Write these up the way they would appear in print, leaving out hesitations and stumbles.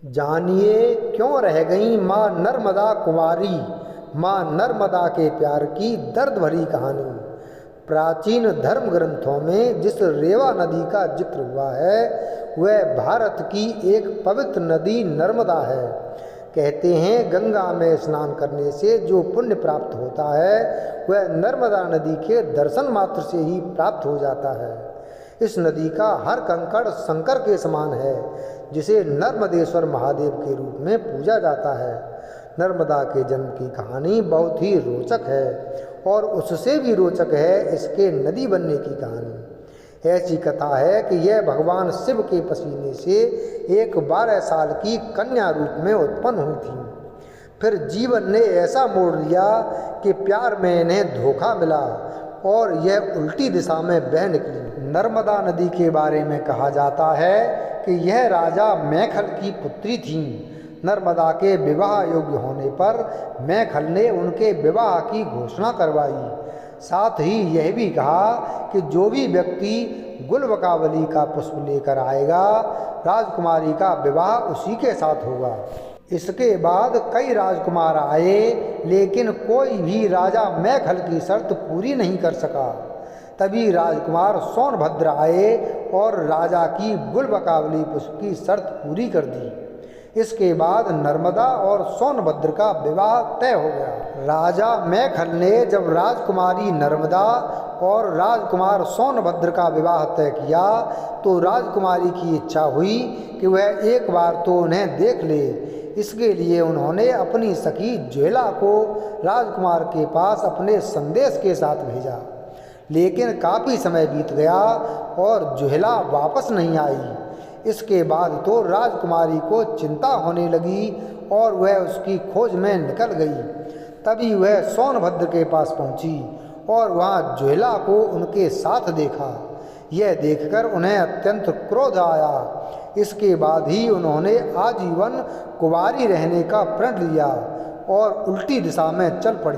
जानिए क्यों रह गई माँ नर्मदा कुंवारी, माँ नर्मदा के प्यार की दर्द भरी कहानी। प्राचीन धर्म ग्रंथों में जिस रेवा नदी का जिक्र हुआ है वह भारत की एक पवित्र नदी नर्मदा है। कहते हैं गंगा में स्नान करने से जो पुण्य प्राप्त होता है वह नर्मदा नदी के दर्शन मात्र से ही प्राप्त हो जाता है। इस नदी का हर कंकड़ शंकर के समान है, जिसे नर्मदेश्वर महादेव के रूप में पूजा जाता है। नर्मदा के जन्म की कहानी बहुत ही रोचक है और उससे भी रोचक है इसके नदी बनने की कहानी। ऐसी कथा है कि यह भगवान शिव के पसीने से एक 12 साल की कन्या रूप में उत्पन्न हुई थी। फिर जीवन ने ऐसा मोड़ लिया कि प्यार में इन्हें धोखा मिला और यह उल्टी दिशा में बह निकली। नर्मदा नदी के बारे में कहा जाता है कि यह राजा मैखल की पुत्री थीं। नर्मदा के विवाह योग्य होने पर मैखल ने उनके विवाह की घोषणा करवाई। साथ ही यह भी कहा कि जो भी व्यक्ति गुलबकावली का पुष्प लेकर आएगा राजकुमारी का विवाह उसी के साथ होगा। इसके बाद कई राजकुमार आए, लेकिन कोई भी राजा मैखल की शर्त पूरी नहीं कर सका। तभी राजकुमार सोनभद्र आए और राजा की गुलबकावली पुष्प की शर्त पूरी कर दी। इसके बाद नर्मदा और सोनभद्र का विवाह तय हो गया। राजा मैखल ने जब राजकुमारी नर्मदा और राजकुमार सोनभद्र का विवाह तय किया तो राजकुमारी की इच्छा हुई कि वह एक बार तो उन्हें देख ले। इसके लिए उन्होंने अपनी सखी जुहेला को राजकुमार के पास अपने संदेश के साथ भेजा, लेकिन काफ़ी समय बीत गया और जुहेला वापस नहीं आई। इसके बाद तो राजकुमारी को चिंता होने लगी और वह उसकी खोज में निकल गई। तभी वह सोनभद्र के पास पहुंची और वहां जुहेला को उनके साथ देखा। यह देखकर उन्हें अत्यंत क्रोध आया। इसके बाद ही उन्होंने आजीवन कुंवारी रहने का प्रण लिया और उल्टी दिशा में चल पड़ी।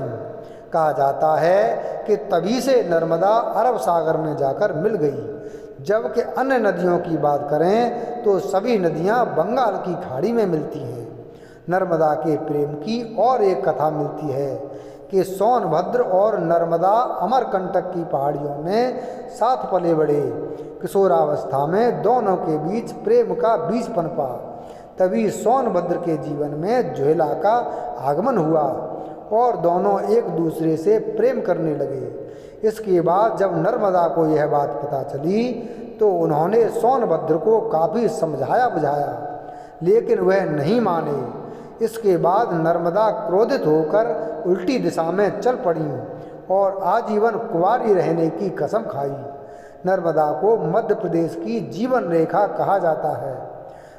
कहा जाता है कि तभी से नर्मदा अरब सागर में जाकर मिल गई। जबकि अन्य नदियों की बात करें तो सभी नदियां बंगाल की खाड़ी में मिलती हैं। नर्मदा के प्रेम की और एक कथा मिलती है कि सोनभद्र और नर्मदा अमरकंटक की पहाड़ियों में साथ पले बड़े। किशोरावस्था में दोनों के बीच प्रेम का बीज पनपा। तभी सोनभद्र के जीवन में जुहेला का आगमन हुआ और दोनों एक दूसरे से प्रेम करने लगे। इसके बाद जब नर्मदा को यह बात पता चली तो उन्होंने सोनभद्र को काफ़ी समझाया बुझाया, लेकिन वह नहीं माने। इसके बाद नर्मदा क्रोधित होकर उल्टी दिशा में चल पड़ी और आजीवन कुंवारी रहने की कसम खाई। नर्मदा को मध्य प्रदेश की जीवन रेखा कहा जाता है।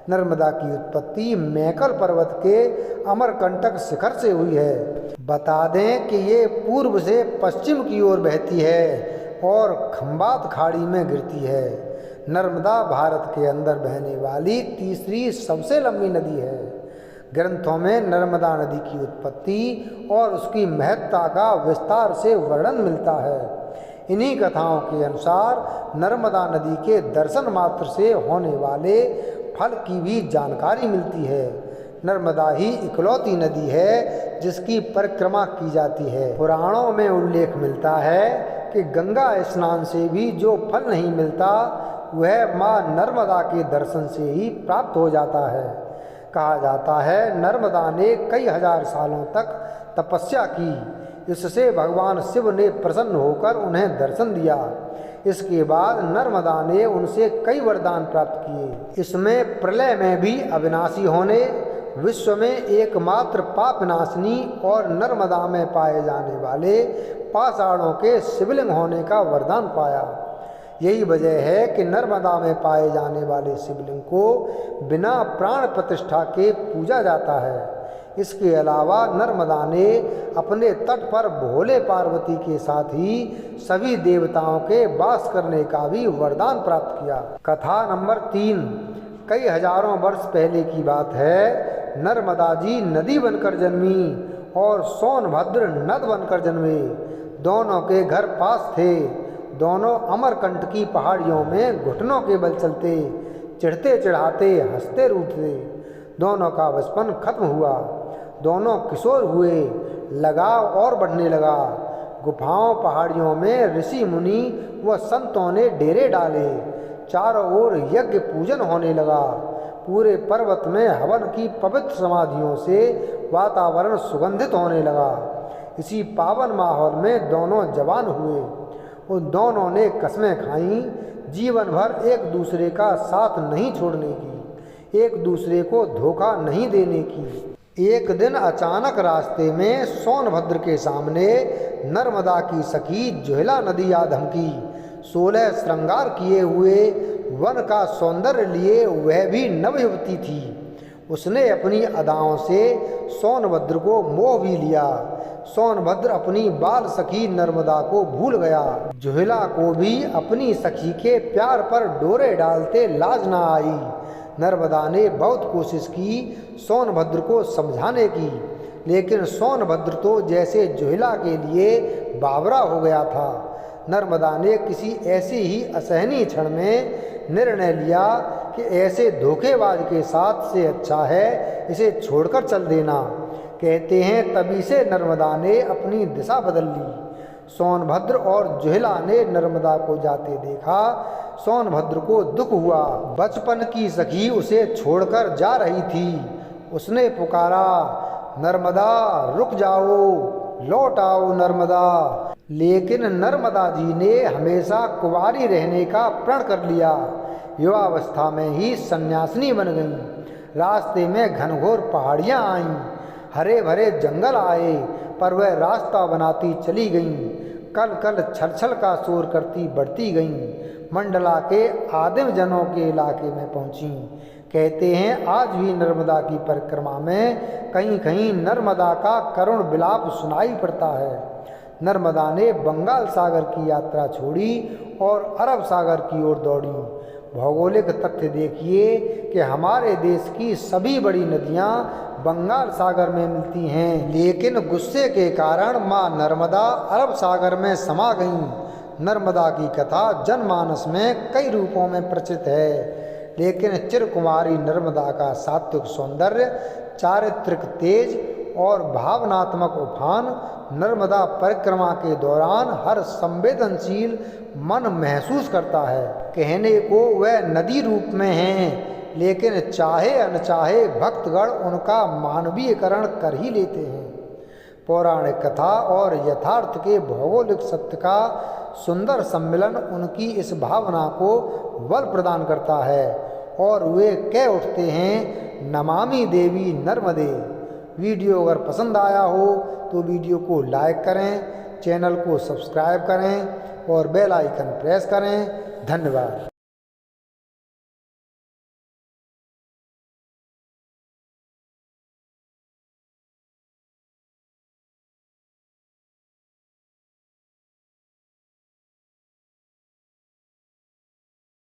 नर्मदा की उत्पत्ति मैकल पर्वत के अमरकंटक शिखर से हुई है। बता दें कि ये पूर्व से पश्चिम की ओर बहती है और खंबात खाड़ी में गिरती है। नर्मदा भारत के अंदर बहने वाली तीसरी सबसे लंबी नदी है। ग्रंथों में नर्मदा नदी की उत्पत्ति और उसकी महत्ता का विस्तार से वर्णन मिलता है। इन्हीं कथाओं के अनुसार नर्मदा नदी के दर्शन मात्र से होने वाले फल की भी जानकारी मिलती है। नर्मदा ही इकलौती नदी है जिसकी परिक्रमा की जाती है। पुराणों में उल्लेख मिलता है कि गंगा स्नान से भी जो फल नहीं मिलता वह माँ नर्मदा के दर्शन से ही प्राप्त हो जाता है। कहा जाता है नर्मदा ने कई हजार सालों तक तपस्या की। इससे भगवान शिव ने प्रसन्न होकर उन्हें दर्शन दिया। इसके बाद नर्मदा ने उनसे कई वरदान प्राप्त किए। इसमें प्रलय में भी अविनाशी होने, विश्व में एकमात्र पाप नाशनी और नर्मदा में पाए जाने वाले पाषाणों के शिवलिंग होने का वरदान पाया। यही वजह है कि नर्मदा में पाए जाने वाले शिवलिंग को बिना प्राण प्रतिष्ठा के पूजा जाता है। इसके अलावा नर्मदा ने अपने तट पर भोले पार्वती के साथ ही सभी देवताओं के वास करने का भी वरदान प्राप्त किया। कथा नंबर 3। कई हजारों वर्ष पहले की बात है। नर्मदा जी नदी बनकर जन्मी और सोनभद्र नद बनकर जन्मे। दोनों के घर पास थे। दोनों अमरकंट की पहाड़ियों में घुटनों के बल चलते, चढ़ते चढ़ाते, हंसते रूठते। दोनों का बचपन खत्म हुआ, दोनों किशोर हुए, लगाव और बढ़ने लगा। गुफाओं पहाड़ियों में ऋषि मुनि व संतों ने डेरे डाले, चारों ओर यज्ञ पूजन होने लगा। पूरे पर्वत में हवन की पवित्र समाधियों से वातावरण सुगंधित होने लगा। इसी पावन माहौल में दोनों जवान हुए। उन दोनों ने कस्में खाईं जीवन भर एक दूसरे का साथ नहीं छोड़ने की, एक दूसरे को धोखा नहीं देने की। एक दिन अचानक रास्ते में सोनभद्र के सामने नर्मदा की सखी जोहिला नदी आ धमकी। 16 श्रृंगार किए हुए, वन का सौंदर्य लिए वह भी नवयुवती थी। उसने अपनी अदाओं से सोनभद्र को मोह भी लिया। सोनभद्र अपनी बाल सखी नर्मदा को भूल गया। जोहिला को भी अपनी सखी के प्यार पर डोरे डालते लाज न आई। नर्मदा ने बहुत कोशिश की सोनभद्र को समझाने की, लेकिन सोनभद्र तो जैसे जोहिला के लिए बावरा हो गया था। नर्मदा ने किसी ऐसी ही असहनीय क्षण में निर्णय लिया कि ऐसे धोखेबाज के साथ से अच्छा है इसे छोड़कर चल देना। कहते हैं तभी से नर्मदा ने अपनी दिशा बदल ली। सोनभद्र और जोहिला ने नर्मदा को जाते देखा। सोनभद्र को दुख हुआ। बचपन की सखी उसे छोड़कर जा रही थी। उसने पुकारा, नर्मदा रुक जाओ, लौट आओ नर्मदा। लेकिन नर्मदा जी ने हमेशा कुंवारी रहने का प्रण कर लिया। युवावस्था में ही सन्यासिनी बन गईं। रास्ते में घनघोर पहाड़ियाँ आईं, हरे भरे जंगल आए, पर वह रास्ता बनाती चली गईं। कल कल छल छल का शोर करती बढ़ती गईं। मंडला के आदिम जनों के इलाके में पहुँची। कहते हैं आज भी नर्मदा की परिक्रमा में कहीं कहीं नर्मदा का करुण विलाप सुनाई पड़ता है। नर्मदा ने बंगाल सागर की यात्रा छोड़ी और अरब सागर की ओर दौड़ी। भौगोलिक तथ्य देखिए कि हमारे देश की सभी बड़ी नदियाँ बंगाल सागर में मिलती हैं, लेकिन गुस्से के कारण माँ नर्मदा अरब सागर में समा गईं। नर्मदा की कथा जनमानस में कई रूपों में प्रचलित है, लेकिन चिरकुमारी नर्मदा का सात्विक सौंदर्य, चारित्रिक तेज और भावनात्मक उफान नर्मदा परिक्रमा के दौरान हर संवेदनशील मन महसूस करता है। कहने को वह नदी रूप में हैं, लेकिन चाहे अनचाहे भक्तगण उनका मानवीयकरण कर ही लेते हैं। पौराणिक कथा और यथार्थ के भौगोलिक सत्य का सुंदर सम्मिलन उनकी इस भावना को बल प्रदान करता है और वे कह उठते हैं, नमामि देवी नर्मदे। वीडियो अगर पसंद आया हो तो वीडियो को लाइक करें, चैनल को सब्सक्राइब करें और बेल आइकन प्रेस करें। धन्यवाद।